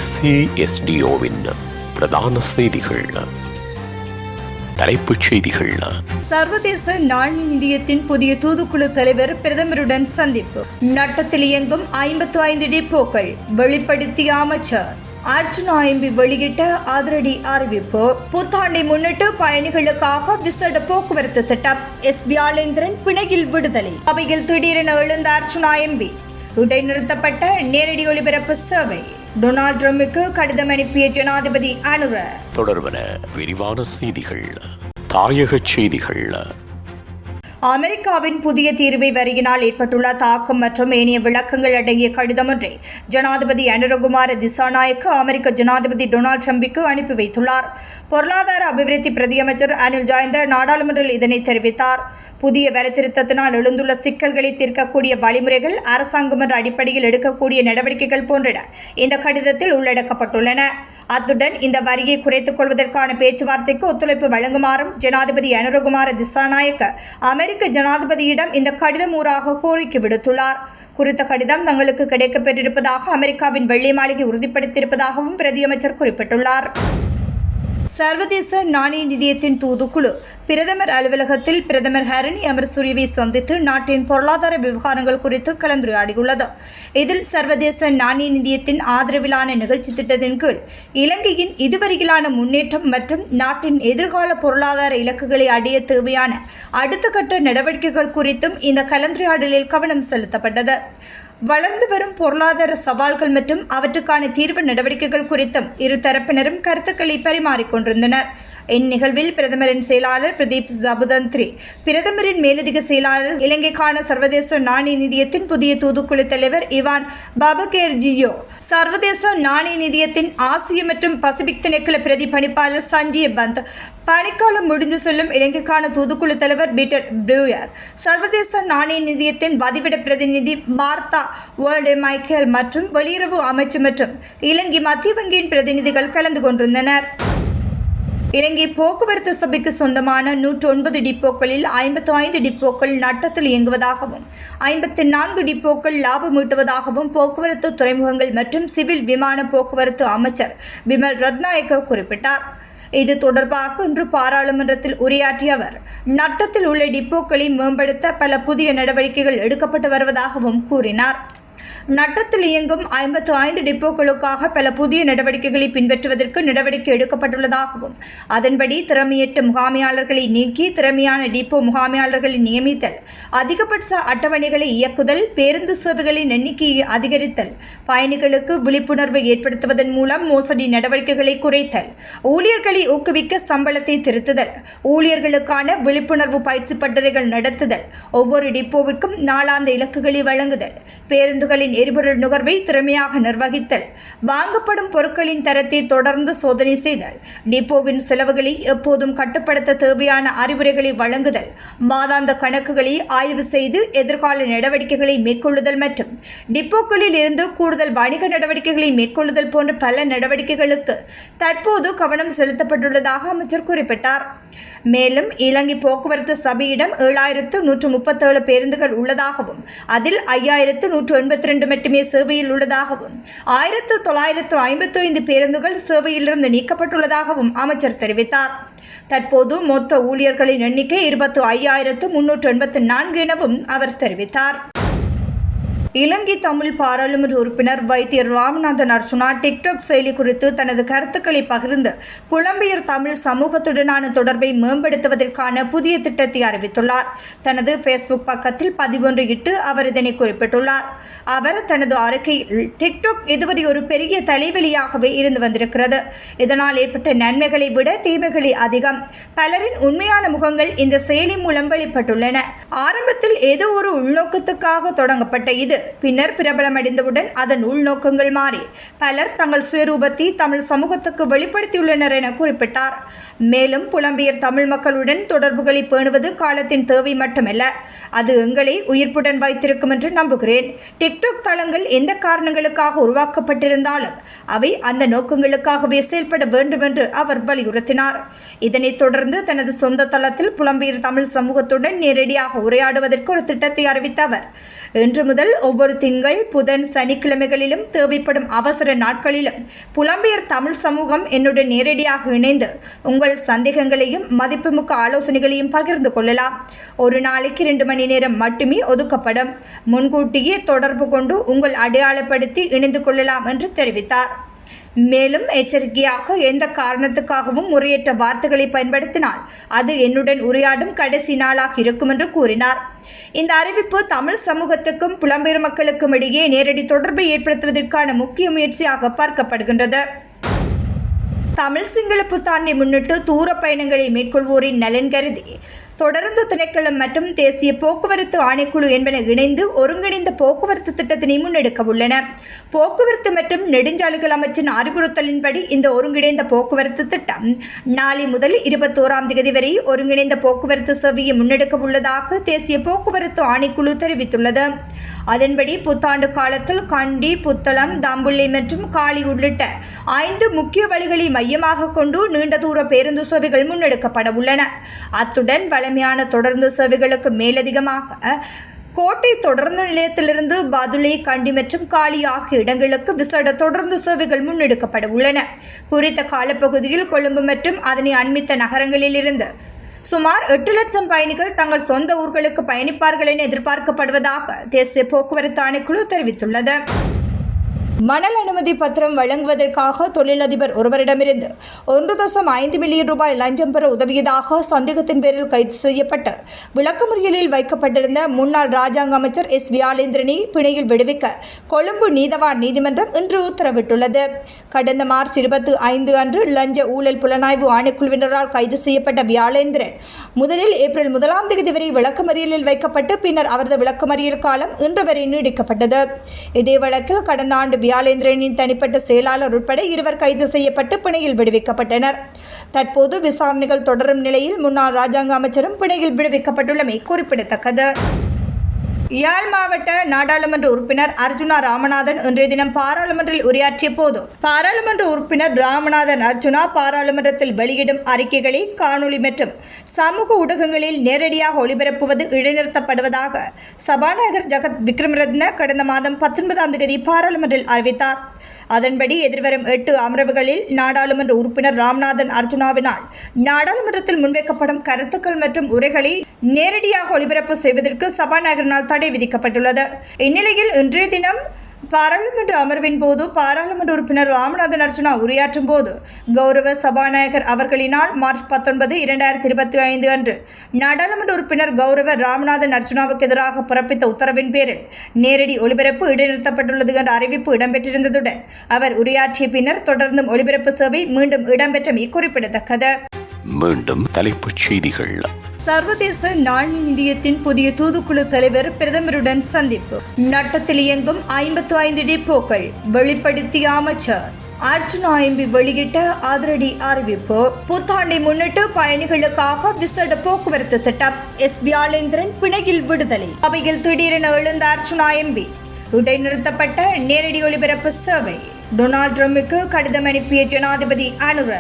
SASDOவின் பிரதான செய்திகள். தலைப்புச் செய்திகள். சர்வதேச நாணய நிதியத்தின் புதிய தூதுக்குழு தலைவர் பிரதமருடன் சந்திப்பு. நட்டத்தில் இயங்கும் 55 டிப்போக்கள் வெளிப்படுத்திய அமைச்சர். அர்ஜுனா எம்பி வெளியிட்ட அதிரடி அறிவிப்பு. புத்தாண்டை முன்னிட்டு பயணிகளுக்காக விசேட போக்குவரத்து திட்டம். வியாழேந்திரன் பிணையில் விடுதலை. அவையில் திடீரென எழுந்த அர்ஜுனா எம்பி. இடைநிறுத்தப்பட்ட நேரடி ஒளிபரப்பு சேவை. டொனால்ட் ட்ரம்புக்கு கடிதம் அனுப்பிய ஜனாதிபதி அனுர. தொடர்பன விரிவான செய்திகள். தாயக செய்திகள். அமெரிக்காவின் புதிய தீர்வை வரியினால் ஏற்பட்டுள்ள தாக்கம் மற்றும் ஏனைய விளக்கங்கள் அடங்கிய கடிதம் ஒன்றை ஜனாதிபதி அனுரகுமார திசாநாயக்க அமெரிக்க ஜனாதிபதி டொனால்ட் ட்ரம்பிற்கு அனுப்பி வைத்துள்ளார். பொருளாதார அபிவிருத்தி பிரதியமைச்சர் அனில் ஜாயந்த நாடாளுமன்றில் இதனை தெரிவித்தார். புதிய வரி திருத்தத்தினால் எழுந்துள்ள சிக்கல்களை தீர்க்கக்கூடிய வழிமுறைகள், அரசாங்கம் என்ற அடிப்படையில் எடுக்கக்கூடிய நடவடிக்கைகள் போன்றன இந்த கடிதத்தில் உள்ளடக்கப்பட்டுள்ளன. அத்துடன் இந்த வரியை குறைத்துக் கொள்வதற்கான பேச்சுவார்த்தைக்கு ஒத்துழைப்பு வழங்குமாறும் ஜனாதிபதி அனுரகுமார திசாநாயக்க அமெரிக்க ஜனாதிபதியிடம் இந்த கடிதம் ஊடாக கோரிக்கை விடுத்துள்ளார். குறித்த கடிதம் தங்களுக்கு கிடைக்கப்பெற்றிருப்பதாக அமெரிக்காவின் வெள்ளை மாளிகை உறுதிப்படுத்தியிருப்பதாகவும் பிரதியமைச்சர் குறிப்பிட்டுள்ளார். சர்வதேச நாணய நிதியத்தின் தூதுக்குழு பிரதமர் அலுவலகத்தில் பிரதமர் ஹரணி அமரசூரியவை சந்தித்து நாட்டின் பொருளாதார விவகாரங்கள் குறித்து கலந்துரையாடியுள்ளது. இதில் சர்வதேச நாணய நிதியத்தின் ஆதரவிலான நிகழ்ச்சி திட்டத்தின் கீழ் இலங்கையின் இதுவரையிலான முன்னேற்றம் மற்றும் நாட்டின் எதிர்கால பொருளாதார இலக்குகளை அடைய தேவையான அடுத்த கட்ட நடவடிக்கைகள் குறித்தும் இந்த கலந்துரையாடலில் கவனம் செலுத்தப்பட்டது. வளர்ந்து வரும் பொருளாதார சவால்கள் மற்றும் அவற்றுக்கான தீர்வு நடவடிக்கைகள் குறித்தும் இரு தரப்பினரும் கருத்துக்களை பரிமாறிக்கொண்டிருந்தனர். இந்நிகழ்வில் பிரதமரின் செயலாளர் பிரதீப் ஜபுதந்திரி, பிரதமரின் மேலதிக செயலாளர், இலங்கைக்கான சர்வதேச நாணய நிதியத்தின் புதிய தூதுக்குழு தலைவர் இவான் பாபகேர்ஜியோ, சர்வதேச நாணய நிதியத்தின் ஆசிய மற்றும் பசிபிக் திணைக்கள பிரதி பணிப்பாளர் சஞ்சீவ் பந்த், பணிக்காலம் முடிந்து செல்லும் இலங்கைக்கான தூதுக்குழு தலைவர் பீட்டர் ப்ரூயர், சர்வதேச நாணய நிதியத்தின் வதிவிட பிரதிநிதி மார்த்தா வேர்ல்டு மைக்கேல் மற்றும் வெளியுறவு அமைச்சு மற்றும் இலங்கை மத்திய வங்கியின் பிரதிநிதிகள் கலந்து கொண்டிருந்தனர். இலங்கை போக்குவரத்து சபைக்கு சொந்தமான 109 டிப்போக்களில் 55 டிப்போக்கள் நட்டத்தில் இயங்குவதாகவும் 54 டிப்போக்கள் லாபம் ஈட்டுவதாகவும் போக்குவரத்து, துறைமுகங்கள் மற்றும் சிவில் விமான போக்குவரத்து அமைச்சர் விமல் ரத்நாயக்க குறிப்பிட்டார். இது தொடர்பாக இன்று பாராளுமன்றத்தில் உரையாற்றிய அவர், நட்டத்தில் உள்ள டிப்போக்களை மேம்படுத்த பல புதிய நடவடிக்கைகள் எடுக்கப்பட்டு வருவதாகவும் கூறினார். நட்டத்தில் இயங்கும் 55 டிப்போக்களுக்காக பல புதிய நடவடிக்கைகளை பின்பற்றுவதற்கு நடவடிக்கை எடுக்கப்பட்டுள்ளதாகவும், அதன்படி திறமையற்ற முகாமையாளர்களை நீக்கி திறமையான டிப்போ முகாமையாளர்களை நியமித்தல், அதிகபட்ச அட்டவணைகளை இயக்குதல், பேருந்து சேவைகளின் எண்ணிக்கையை அதிகரித்தல், பயணிகளுக்கு விழிப்புணர்வை ஏற்படுத்துவதன் மூலம் மோசடி நடவடிக்கைகளை குறைத்தல், ஊழியர்களை ஊக்குவிக்க சம்பளத்தை திருத்துதல், ஊழியர்களுக்கான விழிப்புணர்வு பயிற்சி பட்டறைகள் நடத்துதல், ஒவ்வொரு டிப்போவிற்கும் நாளாந்த இலக்குகளை வழங்குதல், பேருந்துகளின் எரிபொருள் நுகர்வை திறமையாக நிர்வகித்தல், வாங்கப்படும் பொருட்களின் தரத்தை தொடர்ந்து சோதனை செய்தல், டிப்போவின் செலவுகளை எப்போதும் கட்டுப்படுத்த தேவையான அறிவுரைகளை வழங்குதல், மாதாந்த கணக்குகளை ஆய்வு செய்து எதிர்கால நடவடிக்கைகளை மேற்கொள்ளுதல் மற்றும் டிப்போக்களில் இருந்து கூடுதல் வணிக நடவடிக்கைகளை மேற்கொள்ளுதல் போன்ற பல நடவடிக்கைகளுக்கு தற்போது கவனம் செலுத்தப்பட்டுள்ளதாக அமைச்சர் குறிப்பிட்டார். மேலும் இலங்கை போக்குவரத்து சபையிடம் 7137 பேருந்துகள் உள்ளதாகவும் அதில் 5182 மட்டுமே சேவையில் உள்ளதாகவும் 1955 பேருந்துகள் சேவையிலிருந்து நீக்கப்பட்டுள்ளதாகவும் அமைச்சர் தெரிவித்தார். தற்போது மொத்த ஊழியர்களின் எண்ணிக்கை 25384 எனவும் அவர் தெரிவித்தார். இலங்கை தமிழ் பாராளுமன்ற உறுப்பினர் வைத்தியர் ராமநாதன் அர்ச்சுனா டிக்டாக் செயலி குறித்து தனது கருத்துக்களை பகிர்ந்து புலம்பெயர் தமிழ் சமூகத்துடனான தொடர்பை மேம்படுத்துவதற்கான புதிய திட்டத்தை அறிவித்துள்ளார். தனது ஃபேஸ்புக் பக்கத்தில் பதிவொன்று இட்டு அவர் இதனை குறிப்பிட்டுள்ளார். அவர் தனது அறிக்கையில், டிக்டாக் இதுவரை ஒரு பெரிய தலைவலியாகவே இருந்து வந்திருக்கிறது. இதனால் ஏற்பட்ட நன்மைகளை விட தீமைகளே அதிகம். பலரின் உண்மையான முகங்கள் இந்த செயலி மூலம் வெளிப்பட்டுள்ளன. ஆரம்பத்தில் ஏதோ ஒரு உள்நோக்கத்துக்காக தொடங்கப்பட்ட இது பின்னர் பிரபலமடைந்தவுடன் அதன் உள்நோக்கங்கள் மாறி பலர் தங்கள் சுயரூபத்தை தமிழ் சமூகத்துக்கு வெளிப்படுத்தியுள்ளனர் என குறிப்பிட்டார். மேலும் புலம்பெயர் தமிழ் மக்களுடன் தொடர்புகளை பேணுவது காலத்தின் தேவை மட்டுமல்ல, அது எங்களை உயிர்ப்புடன் வைத்திருக்கும் என்று நம்புகிறேன். டிக்டாக் தளங்கள் எந்த காரணங்களுக்காக உருவாக்கப்பட்டிருந்தாலும் அவை அந்த நோக்கங்களுக்காகவே செயல்பட வேண்டும் என்று அவர் வலியுறுத்தினார். இதனைத் தொடர்ந்து தனது சொந்த தளத்தில் புலம்பெயர் தமிழ் சமூகத்துடன் நேரடியாக உரையாடுவதற்கு ஒரு திட்டத்தை அறிவித்த அவர், இன்று முதல் ஒவ்வொரு திங்கள், புதன், சனிக்கிழமைகளிலும் தேவைப்படும் அவசர நாட்களிலும் புலம்பெயர் தமிழ் சமூகம் என்னுடன் நேரடியாக இணைந்து உங்கள் சந்தேகங்களையும் மதிப்புமிக்க ஆலோசனைகளையும் பகிர்ந்து கொள்ளலாம். ஒரு நாளைக்கு 2 மணி நேரம் மட்டுமே ஒதுக்கப்படும். முன்கூட்டியே தொடர்பு கொண்டு உங்கள் அடையாளப்படுத்தி இணைந்து கொள்ளலாம் என்று தெரிவித்தார். மேலும் எச்சரிக்கையாக எந்த காரணத்துக்காகவும் முறையற்ற வார்த்தைகளை பயன்படுத்தினால் அது என்னுடன் உரையாடும் கடைசி நாளாக இருக்கும் என்று கூறினார். இந்த அறிவிப்பு தமிழ் சமூகத்துக்கும் புலம்பெயர் மக்களுக்கும் இடையே நேரடி தொடர்பை ஏற்படுத்துவதற்கான முக்கிய முயற்சியாக பார்க்கப்படுகின்றது. தமிழ் சிங்கள புத்தாண்டை முன்னிட்டு தூர பயணங்களை மேற்கொள்வோரின் நலன் கருதி தொடர்ந்து திணைக்களம் மற்றும் தேசிய போக்குவரத்து ஆணைக்குழு என்பன இணைந்து ஒருங்கிணைந்த போக்குவரத்து திட்டத்தினை முன்னெடுக்க உள்ளன. போக்குவரத்து மற்றும் நெடுஞ்சாலைகள் அமைச்சின் அறிவுறுத்தலின்படி இந்த ஒருங்கிணைந்த போக்குவரத்து திட்டம் நாளை முதல் 21ஆம் தேதி வரை ஒருங்கிணைந்த போக்குவரத்து சேவையை முன்னெடுக்க உள்ளதாக தேசிய போக்குவரத்து ஆணைக்குழு தெரிவித்துள்ளது. அதன்படி புத்தாண்டு காலத்தில் கண்டி, புத்தளம், தம்புள்ளை மற்றும் காலி உள்ளிட்ட 5 முக்கிய வழிகளை மையமாக கொண்டு நீண்ட தூர பேருந்து சேவைகள் முன்னெடுக்கப்பட உள்ளன. அத்துடன் வழமையான தொடர்ந்து சேவைகளுக்கு மேலதிகமாக கோட்டை தொடர்ந்து நிலையத்திலிருந்து பதுளை, கண்டி மற்றும் காலி ஆகிய இடங்களுக்கு விசேட தொடர்ந்து சேவைகள் முன்னெடுக்கப்பட உள்ளன. குறித்த காலப்பகுதியில் கொழும்பு மற்றும் அதனை அண்மித்த நகரங்களிலிருந்து சுமார் 8 லட்சம் பயணிகள் தங்கள் சொந்த ஊர்களுக்கு பயணிப்பார்கள் என எதிர்பார்க்கப்படுவதாக தேசிய போக்குவரத்து ஆணைக்குழு தெரிவித்துள்ளது. மணல் அனுமதி பத்திரம் வழங்குவதற்காக தொழிலதிபர் ஒருவரிடமிருந்து 1.5 மில்லியன் ரூபாய் லஞ்சம் பெற உதவியதாக சந்தேகத்தின் பேரில் கைது செய்யப்பட்டு விளக்கமறியலில் வைக்கப்பட்டிருந்த முன்னாள் ராஜாங்க அமைச்சர் எஸ். வியாழேந்திரனை பிணையில் விடுவிக்க கொழும்பு நீதவான் நீதிமன்றம் இன்று உத்தரவிட்டுள்ளது. கடந்த மார்ச் 25 அன்று லஞ்ச ஊழல் புலனாய்வு ஆணைக்குழுவினரால் கைது செய்யப்பட்ட வியாழேந்திரன் முதலில் ஏப்ரல் 1ஆம் தேதி வரை விளக்கமறியலில் வைக்கப்பட்டு பின்னர் அவரது விளக்கமறியல் காலம் இன்று வரை நீடிக்கப்பட்டது. இதே வழக்கில் கடந்த ஆண்டு வியாழேந்திரனின் தனிப்பட்ட செயலாளர் உட்பட 2 கைது செய்யப்பட்டு பிணையில் விடுவிக்கப்பட்டனர். தற்போது விசாரணைகள் தொடரும் நிலையில் முன்னாள் ராஜாங்க அமைச்சரும் பிணையில் விடுவிக்கப்பட்டுள்ளமை குறிப்பிடத்தக்கது. யாழ் மாவட்ட நாடாளுமன்ற உறுப்பினர் அர்ஜுனா ராமநாதன் இன்றைய தினம் பாராளுமன்றில் உரையாற்றிய போது, பாராளுமன்ற உறுப்பினர் ராமநாதன் அர்ஜுனா பாராளுமன்றத்தில் வெளியிடும் அறிக்கைகளை காணொலி மற்றும் சமூக ஊடகங்களில் நேரடியாக ஒளிபரப்புவது இடைநிறுத்தப்படுவதாக சபாநாயகர் ஜகத் விக்ரமரத்ன கடந்த மாதம் 19ஆம் தேதி பாராளுமன்றில் அறிவித்தார். அதன்படி எதிர்வரும் 8 அமர்வுகளில் நாடாளுமன்ற உறுப்பினர் ராமநாதன் அர்ஜுனாவினால் நாடாளுமன்றத்தில் முன்வைக்கப்படும் கருத்துக்கள் மற்றும் உரைகளை நேரடியாக ஒளிபரப்பு செய்வதற்கு சபாநாயகரினால் தடை விதிக்கப்பட்டுள்ளது. இந்நிலையில் இன்றைய தினம் பாராளுமன்ற அமர்வின் போது பாராளுமன்ற உறுப்பினர் ராமநாதன் அர்ஜுனா உரையாற்றும் போது கௌரவ சபாநாயகர் அவர்களினால் மார்ச் 19, 2025 அன்று நாடாளுமன்ற உறுப்பினர் கௌரவ ராமநாதன் அர்ஜுனாவுக்கு எதிராக பிறப்பித்த உத்தரவின் பேரில் நேரடி ஒளிபரப்பு இடைநிறுத்தப்பட்டுள்ளது என்ற அறிவிப்பு இடம்பெற்றிருந்ததுடன் அவர் உரையாற்றிய பின்னர் தொடர்ந்தும் ஒளிபரப்பு சேவை மீண்டும் இடம்பெற்றமை குறிப்பிடத்தக்கது. மீண்டும் தலைப்புச் செய்திகள். சர்வதேச நாணய நிதியத்தின் புதிய தூதுக்குழு தலைவர் பிரதமருடன் சந்திப்பு. நட்டத்தில் இயங்கும் 55 டிப்போக்கள் வெளிப்படுத்திய அமைச்சர். அர்ஜுனா எம்பி வெளியிட்ட அதிரடி அறிவிப்பு. புத்தாண்டை முன்னிட்டு பயணிகளுக்காக விசேட போக்குவரத்து திட்டம். எஸ். வியாழேந்திரன் பிணையில் விடுதலை. அவையில் திடீரென எழுந்த அர்ஜுனா எம்பி. இடைநிறுத்தப்பட்ட நேரடி ஒளிபரப்பு சேவை. டொனால்ட் ட்ரம்புக்கு கடிதம் அனுப்பிய ஜனாதிபதி அனுர.